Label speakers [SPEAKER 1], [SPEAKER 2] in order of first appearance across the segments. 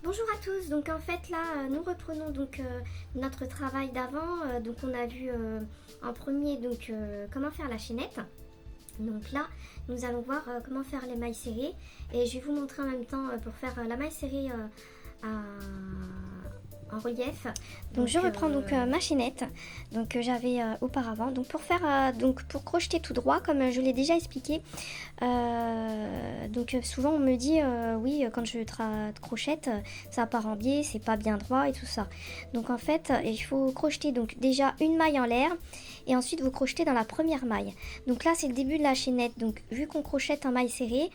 [SPEAKER 1] Bonjour à tous, donc en fait là nous reprenons donc notre travail d'avant, donc on a vu en premier donc comment faire la chaînette. Donc là nous allons voir comment faire les mailles serrées et je vais vous montrer en même temps pour faire la maille serrée en relief. Donc je reprends donc ma chaînette donc j'avais auparavant. Donc pour faire donc pour crocheter tout droit comme je l'ai déjà expliqué. Donc souvent on me dit oui quand je crochette ça part en biais, c'est pas bien droit et tout ça. Donc en fait il faut crocheter donc déjà une maille en l'air et ensuite vous crochetez dans la première maille. Donc là c'est le début de la chaînette. Donc vu qu'on crochette en maille serrée,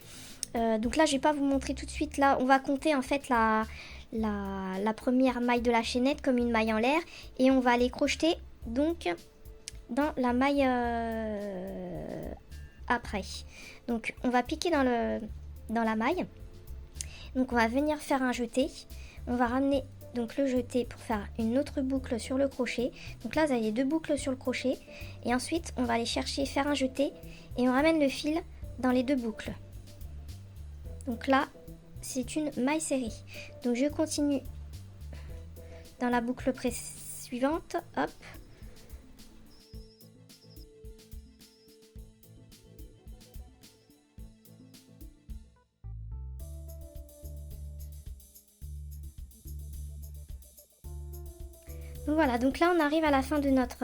[SPEAKER 1] donc là je vais pas vous montrer tout de suite. Là on va compter en fait la première maille de la chaînette comme une maille en l'air et on va aller crocheter donc dans la maille après. Donc on va piquer dans la maille. Donc on va venir faire un jeté. On va ramener donc le jeté pour faire une autre boucle sur le crochet. Donc là vous avez deux boucles sur le crochet et ensuite on va aller chercher faire un jeté et on ramène le fil dans les deux boucles. Donc là c'est une maille serrée. Donc je continue dans la boucle suivante. Hop. Donc voilà, donc là on arrive à la fin de notre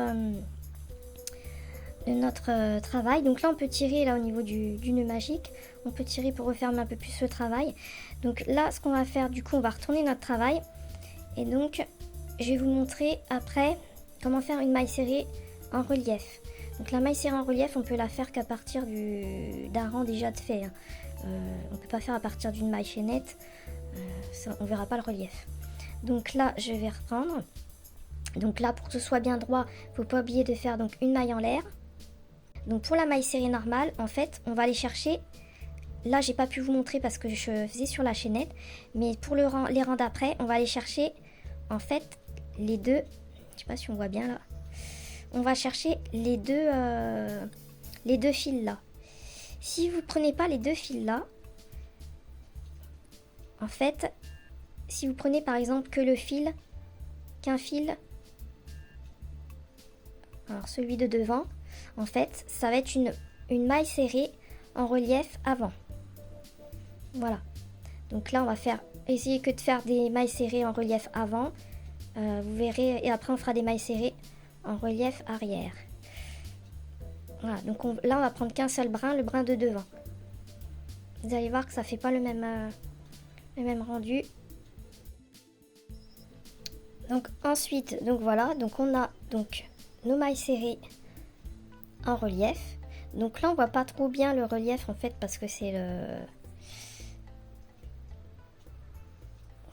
[SPEAKER 1] travail. Donc là on peut tirer là au niveau du nœud magique. On peut tirer pour refermer un peu plus le travail. Donc là ce qu'on va faire, du coup on va retourner notre travail. Et donc je vais vous montrer après comment faire une maille serrée en relief. Donc la maille serrée en relief on peut la faire qu'à partir d'un rang déjà de fait. On peut pas faire à partir d'une maille chaînette. On verra pas le relief. Donc là je vais reprendre. Donc là pour que ce soit bien droit, faut pas oublier de faire donc une maille en l'air. Donc pour la maille serrée normale, en fait, on va aller chercher. Là, j'ai pas pu vous montrer parce que je faisais sur la chaînette, mais pour les rangs d'après, on va aller chercher en fait les deux. Je sais pas si on voit bien là. On va chercher les deux fils là. Si vous prenez pas les deux fils là, en fait, si vous prenez par exemple que qu'un fil, alors celui de devant, en fait, ça va être une maille serrée en relief avant. Voilà. Donc là, on va essayer que de faire des mailles serrées en relief avant. Vous verrez, et après on fera des mailles serrées en relief arrière. Voilà. Donc là, on va prendre qu'un seul brin, le brin de devant. Vous allez voir que ça fait pas le même rendu. Donc ensuite, donc voilà, donc on a donc nos mailles serrées en relief. Donc là on voit pas trop bien le relief en fait parce que c'est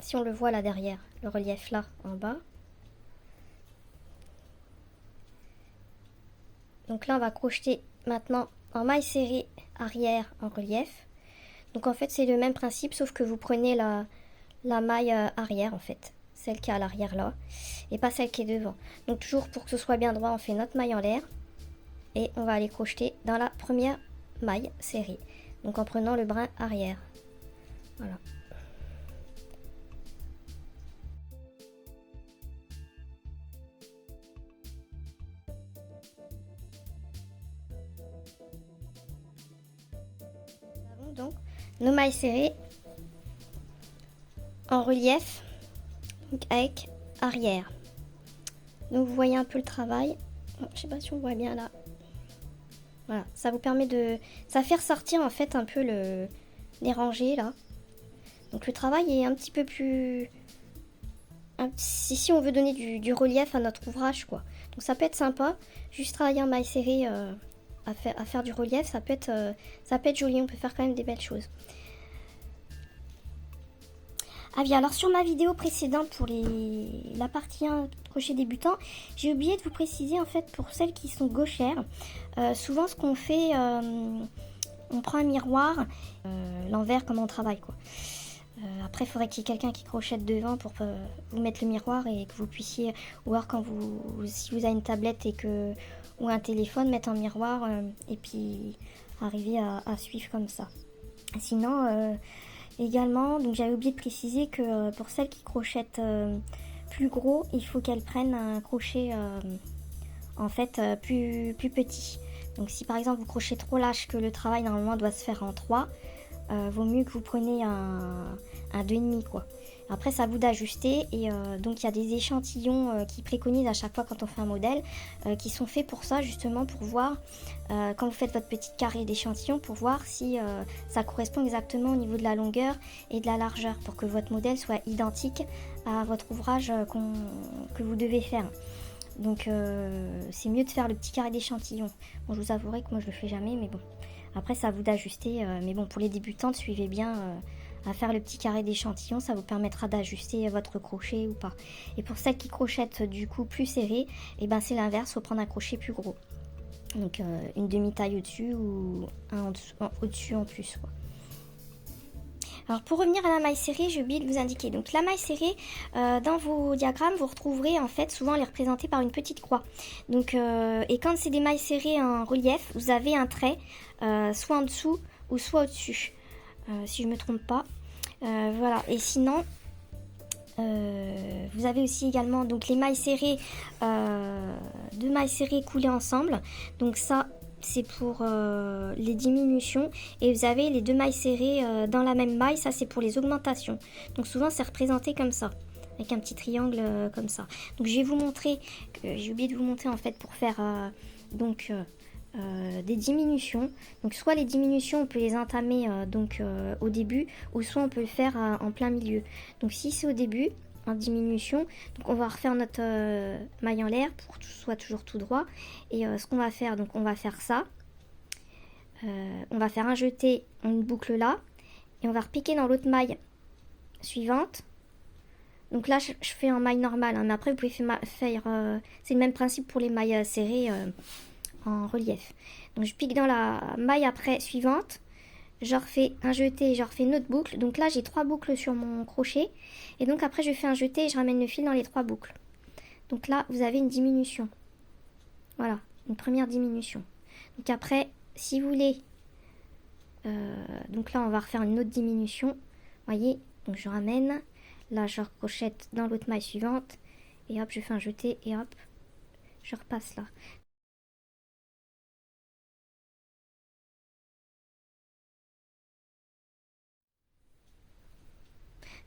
[SPEAKER 1] si on le voit là derrière, le relief là en bas. Donc là on va crocheter maintenant en maille serrée arrière en relief. Donc en fait c'est le même principe sauf que vous prenez la maille arrière en fait, celle qui est à l'arrière là et pas celle qui est devant. Donc toujours pour que ce soit bien droit, on fait notre maille en l'air. Et on va aller crocheter dans la première maille serrée. Donc en prenant le brin arrière. Voilà. Nous avons donc nos mailles serrées en relief, donc avec arrière. Donc vous voyez un peu le travail. Bon, je sais pas si on voit bien là. Voilà, ça vous permet ça fait ressortir en fait un peu les rangées là. Donc le travail est un petit peu plus... Si on veut donner du relief à notre ouvrage quoi. Donc ça peut être sympa, juste travailler en maille serrée à faire du relief, ça peut être joli, on peut faire quand même des belles choses. Ah oui, alors sur ma vidéo précédente pour la partie 1 crochet débutant, j'ai oublié de vous préciser en fait pour celles qui sont gauchères, souvent ce qu'on fait, on prend un miroir, l'envers comme on travaille quoi. Après il faudrait qu'il y ait quelqu'un qui crochette devant pour vous mettre le miroir et que vous puissiez, ou alors si vous avez une tablette ou un téléphone, mettre un miroir et puis arriver à suivre comme ça. Sinon... Également, donc j'avais oublié de préciser que pour celles qui crochettent plus gros, il faut qu'elles prennent un crochet en fait plus petit. Donc si par exemple vous crochetez trop large, que le travail normalement doit se faire en 3, vaut mieux que vous preniez un 2,5 quoi. Après c'est à vous d'ajuster et donc il y a des échantillons qui préconisent à chaque fois quand on fait un modèle qui sont faits pour ça justement pour voir quand vous faites votre petit carré d'échantillon pour voir si ça correspond exactement au niveau de la longueur et de la largeur pour que votre modèle soit identique à votre ouvrage que vous devez faire. Donc c'est mieux de faire le petit carré d'échantillon. Bon, je vous avouerai que moi je le fais jamais, mais bon. Après c'est à vous d'ajuster. Mais bon, pour les débutantes, suivez bien à faire le petit carré d'échantillon. Ça vous permettra d'ajuster votre crochet ou pas. Et pour celles qui crochettent du coup plus serré, et ben c'est l'inverse, faut prendre un crochet plus gros. Donc une demi-taille au-dessus ou un au-dessus en plus quoi. Alors pour revenir à la maille serrée, j'ai oublié de vous indiquer. Donc la maille serrée, dans vos diagrammes, vous retrouverez en fait souvent elle est représentée par une petite croix. Donc et quand c'est des mailles serrées en relief, vous avez un trait soit en dessous ou soit au-dessus, si je ne me trompe pas. Voilà. Et sinon, vous avez aussi également donc les mailles serrées, deux mailles serrées coulées ensemble. Donc ça, c'est pour les diminutions. Et vous avez les deux mailles serrées dans la même maille. Ça, c'est pour les augmentations. Donc souvent, c'est représenté comme ça, avec un petit triangle comme ça. Donc je vais vous montrer, j'ai oublié de vous montrer en fait pour faire des diminutions. Donc soit les diminutions on peut les entamer au début ou soit on peut le faire en plein milieu. Donc si c'est au début en diminution, donc on va refaire notre maille en l'air pour que ce soit toujours tout droit. Et ce qu'on va faire, donc on va faire ça. On va faire un jeté, une boucle là et on va repiquer dans l'autre maille suivante. Donc là je fais en maille normale hein, mais après vous pouvez faire c'est le même principe pour les mailles serrées en relief. Donc je pique dans la maille après suivante, je refais un jeté, je refais une autre boucle. Donc là j'ai 3 boucles sur mon crochet et donc après je fais un jeté et je ramène le fil dans les 3 boucles. Donc là vous avez une diminution. Voilà, une première diminution. Donc après si vous voulez donc là on va refaire une autre diminution. Voyez, donc je ramène, là je recrochette dans l'autre maille suivante et hop je fais un jeté et hop je repasse là.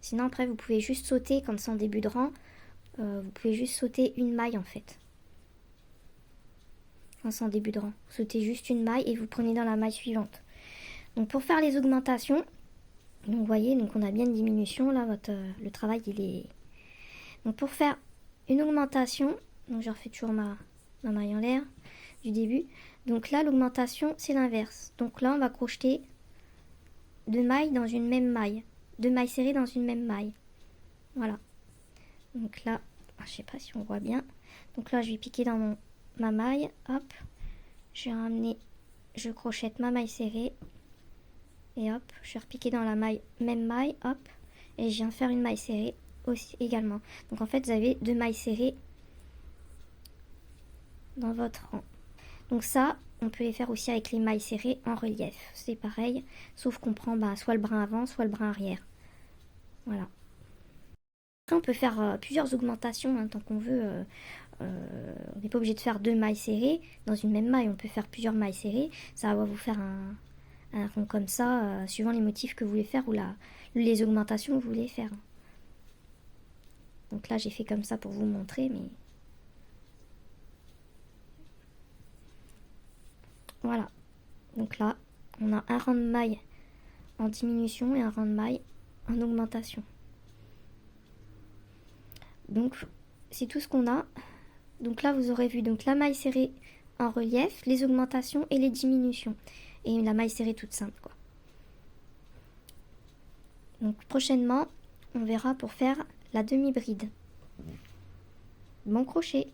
[SPEAKER 1] Sinon après vous pouvez juste sauter quand c'est en début de rang, vous pouvez juste sauter une maille en fait. Quand c'est en début de rang, vous sautez juste une maille et vous prenez dans la maille suivante. Donc pour faire les augmentations, donc vous voyez, donc on a bien une diminution là, le travail il est. Donc pour faire une augmentation, donc je refais toujours ma maille en l'air du début. Donc là l'augmentation c'est l'inverse. Donc là on va crocheter 2 mailles dans une même maille. 2 mailles serrées dans une même maille. Voilà. Donc là, je sais pas si on voit bien. Donc là, je vais piquer dans ma maille. Hop. Je vais ramener, je crochette ma maille serrée. Et hop, je vais repiquer dans la maille, même maille. Hop. Et je viens faire une maille serrée aussi également. Donc en fait, vous avez 2 mailles serrées dans votre rang. Donc ça, on peut les faire aussi avec les mailles serrées en relief. C'est pareil, sauf qu'on prend soit le brin avant, soit le brin arrière. Voilà. Après, on peut faire plusieurs augmentations hein, tant qu'on veut. On n'est pas obligé de faire 2 mailles serrées dans une même maille. On peut faire plusieurs mailles serrées. Ça va vous faire un rond comme ça, suivant les motifs que vous voulez faire ou les augmentations que vous voulez faire. Donc là, j'ai fait comme ça pour vous montrer, mais... Voilà. Donc là, on a un rang de maille en diminution et un rang de maille en augmentation. Donc, c'est tout ce qu'on a. Donc là, vous aurez vu donc la maille serrée en relief, les augmentations et les diminutions. Et la maille serrée toute simple, quoi. Donc prochainement, on verra pour faire la demi-bride. Bon crochet!